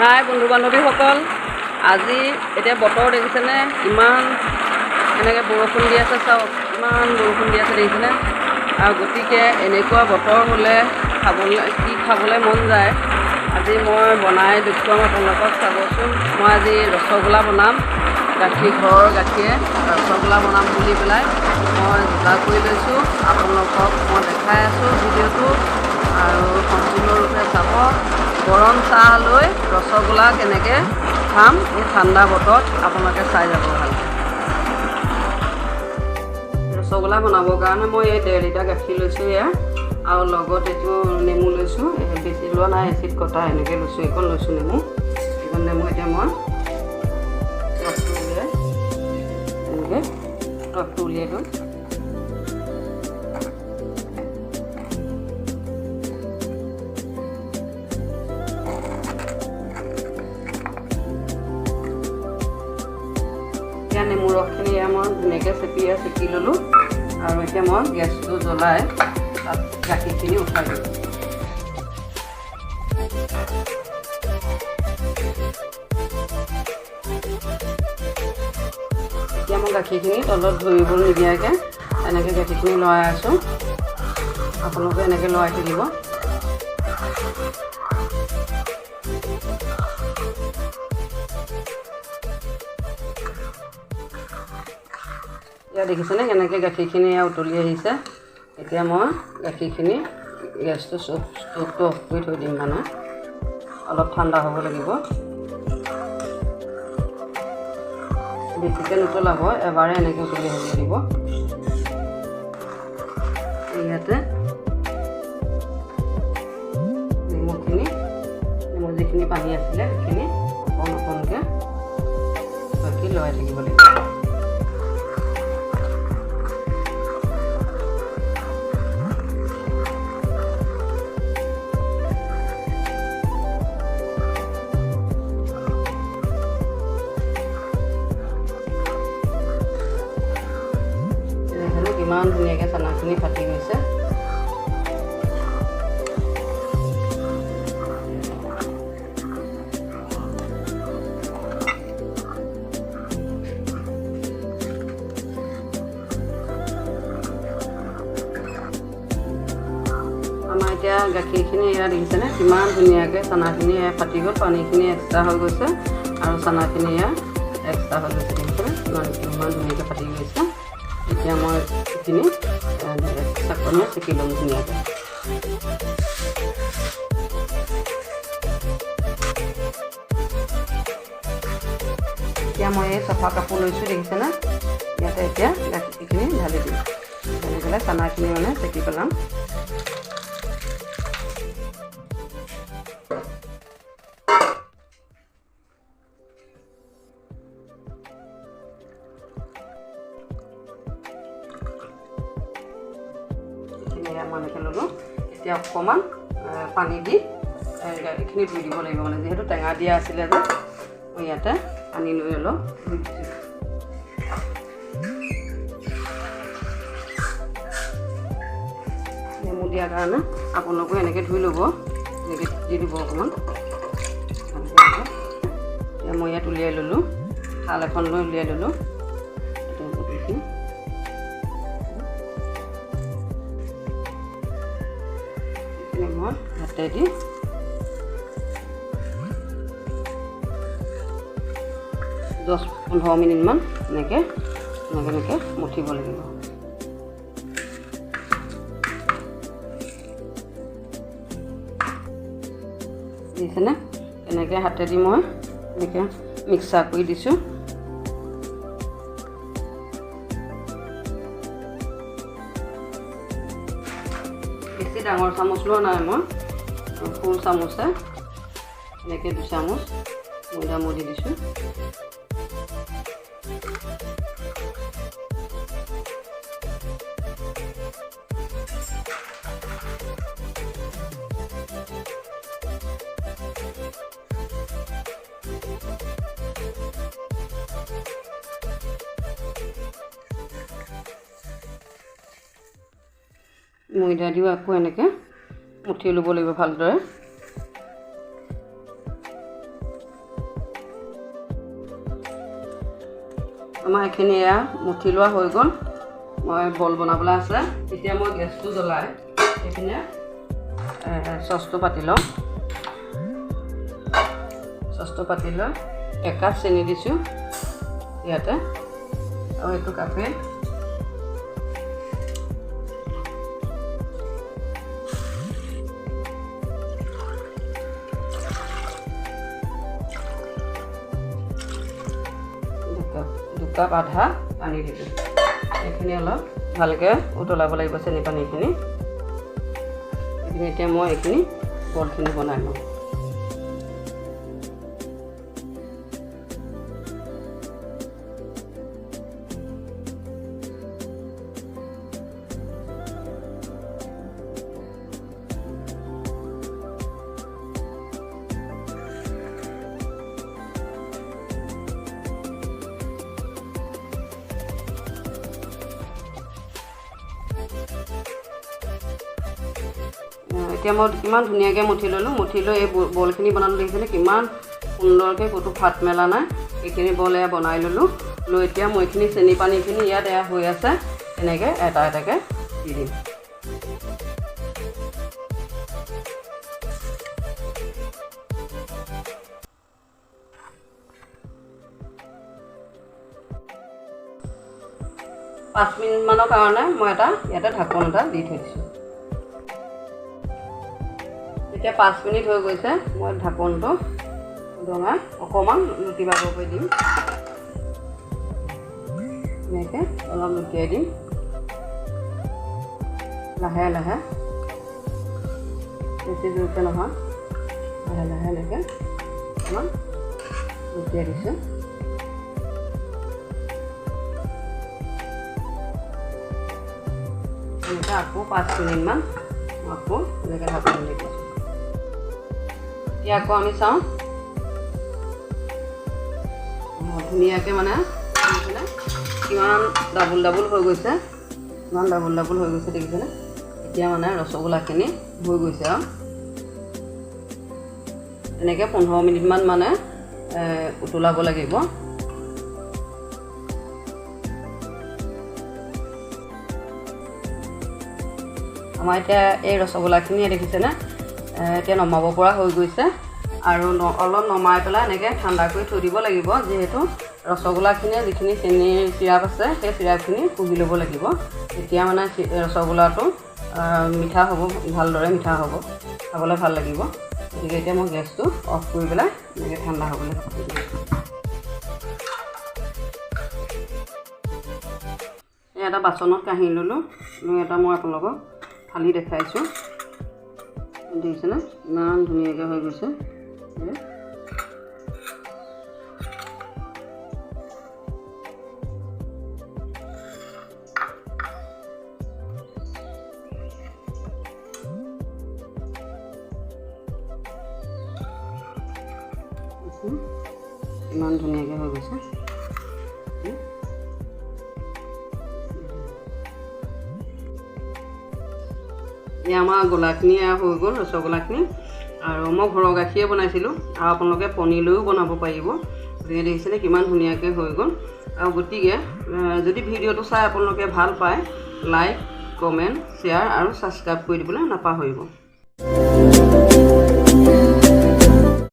হাই বন্ধু বান্ধৱীসকল, আজি এতিয়া বতৰ দেখিছেনে? ইমান এনেকৈ বৰষুণ দি আছে, চাওক ইমান বৰষুণ দি আছে দেখিছেনে? আৰু গতিকে এনেকুৱা বতৰ হ'লে খাবলৈ মন যায়। আজি মই বনাই দেখুৱাম আপোনালোকক, চাবচোন। মই আজি ৰসগোল্লা বনাম, ঘৰৰ গাখীৰে ৰসগোল্লা বনাম বুলি পেলাই মই যোগাৰ কৰি লৈছোঁ। আপোনালোকক মই দেখাই আছোঁ ভিডিঅ'টো, আৰু সম্পূৰ্ণৰূপে চাব। গৰম চাহ লৈ ৰসগোল্লা কেনেকৈ খাম এই ঠাণ্ডা বতৰত আপোনালোকে চাই যাব ভালকৈ। ৰসগোল্লা বনাবৰ কাৰণে মই এই 1.5 লিটাৰ গাখীৰ লৈছোঁ এয়া, আৰু লগত এইটো নেমু লৈছোঁ। বেছি লোৱা নাই, এচিড কটা এনেকৈ লৈছোঁ। এইকণ লৈছোঁ নেমু। এইকণ নেমু এতিয়া মই ৰসটো উলিয়াই এনেকৈ ৰসটো উলিয়াই দিওঁ। এতিয়া নেমু ৰসখিনি মই ধুনীয়াকৈ চেপি ল'লোঁ, আৰু এতিয়া মই গেছটো জ্বলাই তাত গাখীৰখিনি উঠাই দিওঁ। এতিয়া মই গাখীৰখিনি তলত ধৰিব নিদিয়াকৈ এনেকৈ গাখীৰখিনি লৰাই আছোঁ। আপোনালোকে এনেকৈ লৰাই থাকিব। এতিয়া দেখিছেনে কেনেকৈ গাখীৰখিনি উতলি আহিছে? এতিয়া মই গাখীৰখিনি গেছটো ষ্ট'ভটো অফ কৰি থৈ দিম, মানে অলপ ঠাণ্ডা হ'ব লাগিব। বেছিকৈ নুতলাব, এবাৰে এনেকৈ উতলি আহিব দিব। ইয়াতে নেমু যিখিনি পানী আছিলে সেইখিনি অকণ অকণকৈ বাকী লৰাই থাকিব লাগিব। ইমান ধুনীয়াকৈ চানাখিনি ফাটি গৈছে। আমাৰ এতিয়া গাখীৰখিনি এয়া দেখিছেনে কিমান ধুনীয়াকৈ চানাখিনি ফাটি গ'ল, পানীখিনি এক্সট্ৰা হৈ গৈছে, আৰু চানাখিনি এয়া এক্সট্ৰা হৈ গৈছে। দেখিছেনে ইমান ধুনীয়াকৈ ফাটি গৈছে। এতিয়া মই এইখিনি চাকনিয়ে চেকি ল'ম ধুনীয়াকৈ। এতিয়া মই এই চফা কাপোৰ লৈছোঁ, দেখিছেনে? ইয়াতে এতিয়া গাখীৰখিনি ঢালি দিম। ঢালি পেলাই চানাখিনি মানে চেকি পেলাম। মই এনেকৈ ল'লোঁ। এতিয়া অকণমান পানী দি এইখিনি ধুই দিব লাগিব, মানে যিহেতু টেঙা দিয়া আছিলে যে। মই ইয়াতে পানী লৈ অলপ ধুই দিছোঁ। নেমু দিয়াৰ কাৰণে আপোনালোকেও এনেকৈ ধুই ল'ব, এনেকৈ দি দিব অকণমান। এতিয়া মই ইয়াত উলিয়াই ল'লোঁ, থাল এখন লৈ উলিয়াই ল'লোঁ। মই হাতে দি 10-15 মিনিটমান এনেকৈ মঠিব লাগিব। দেখিছেনে এনেকৈ হাতেদি মই এনেকৈ মিক্সাৰ কৰি দিছোঁ। বেছি ডাঙৰ চামুচ লোৱা নাই, মই ফুল চামুচে এনেকৈ 2 চামুচ ময়দা মই দি দিছোঁ। ময়দা দিও আকৌ এনেকৈ মুঠি ল'ব লাগিব ভালদৰে। আমাৰ এইখিনি এয়া মুঠি লোৱা হৈ গ'ল। মই বল বনাবলৈ আছে। এতিয়া মই গেছটো জ্বলাই এইপিনে চচটো পাতি লওঁ। চচটো পাতি লৈ 1 কাপ চেনি দিছোঁ ইয়াতে, আৰু এইটো কাপে দুকাপ আধা পানী দিলোঁ। এইখিনি অলপ ভালকৈ উতলাব লাগিব চেনি পানীখিনি। এতিয়া মই এইখিনি বলখিনি বনাই লওঁ। এতিয়া মই কিমান ধুনীয়াকৈ মুঠি ল'লোঁ। মুঠি লৈ এই বলখিনি বনালোঁ দেখিছেনে কিমান সুন্দৰকৈ ক'তো ফাট মেলা নাই। এইখিনি বল এয়া বনাই ল'লোঁ। লৈ এতিয়া মই এইখিনি চেনি পানীখিনি ইয়াত এয়া হৈ আছে, এনেকৈ এটা এটাকৈ দি দিম। পাঁচ মিনিটমানৰ কাৰণে মই ইয়াতে ঢাকন এটা দি থৈ দিছোঁ। এতিয়া 5 মিনিট হৈ গৈছে। মই ঢাকনটো দঙাই অকণমান লুটি বাগৰ কৰি দিম। এনেকৈ অলপ লুটিয়াই দিম, লাহে লাহে, বেছি জোৰকৈ নহয়, লাহে লাহে এনেকৈ অকণমান লুটিয়াই দিছোঁ। এনেকৈ আকৌ 5 মিনিটমান আকৌ এনেকৈ ঢাকন দি দিছোঁ। এতিয়া আকৌ আমি চাওঁ, ধুনীয়াকৈ মানে কিমান ডাবুল ডাবুল হৈ গৈছে, কিমান ডাবুল ডাবুল হৈ গৈছে দেখিছেনে। এতিয়া মানে ৰসগোল্লাখিনি হৈ গৈছে আৰু এনেকৈ 15 মিনিটমান মানে উতলাব লাগিব। আমাৰ এতিয়া এই ৰসগোল্লাখিনি দেখিছেনে এতিয়া নমাব পৰা হৈ গৈছে। আৰু অলপ নমাই পেলাই এনেকৈ ঠাণ্ডা কৰি থৈ দিব লাগিব, যিহেতু ৰসগোল্লাখিনিয়ে যিখিনি চেনিৰ চিৰাপ আছে সেই চিৰাপখিনি পুহি ল'ব লাগিব। তেতিয়া মানে ৰসগোল্লাটো মিঠা হ'ব, ভালদৰে মিঠা হ'ব, খাবলৈ ভাল লাগিব। গতিকে এতিয়া মই গেছটো অফ কৰি পেলাই এনেকৈ ঠাণ্ডা হ'বলৈ থৈ দিম। এটা বাচনত কাঢ়ি ল'লোঁ। লৈ এটা মই আপোনালোকক ফালি দেখাইছোঁ, দেখিছেনে ইমান ধুনীয়াকৈ হৈ গৈছে। ইমান ধুনীয়াকৈ হৈ গৈছে। এই আমাৰ গোলাখিনি হৈ গ'ল, ৰসগোল্লাখিনি। আৰু মই ঘৰৰ গাখীৰে বনাইছিলোঁ, আৰু আপোনালোকে পনীৰ লৈও বনাব পাৰিব। গতিকে দেখিছেনে কিমান ধুনীয়াকৈ হৈ গ'ল। আৰু গতিকে যদি ভিডিঅ'টো চাই আপোনালোকে ভাল পায়, লাইক, কমেণ্ট, শ্বেয়াৰ আৰু ছাবস্ক্ৰাইব কৰি দিবলৈ নাপাহৰিব।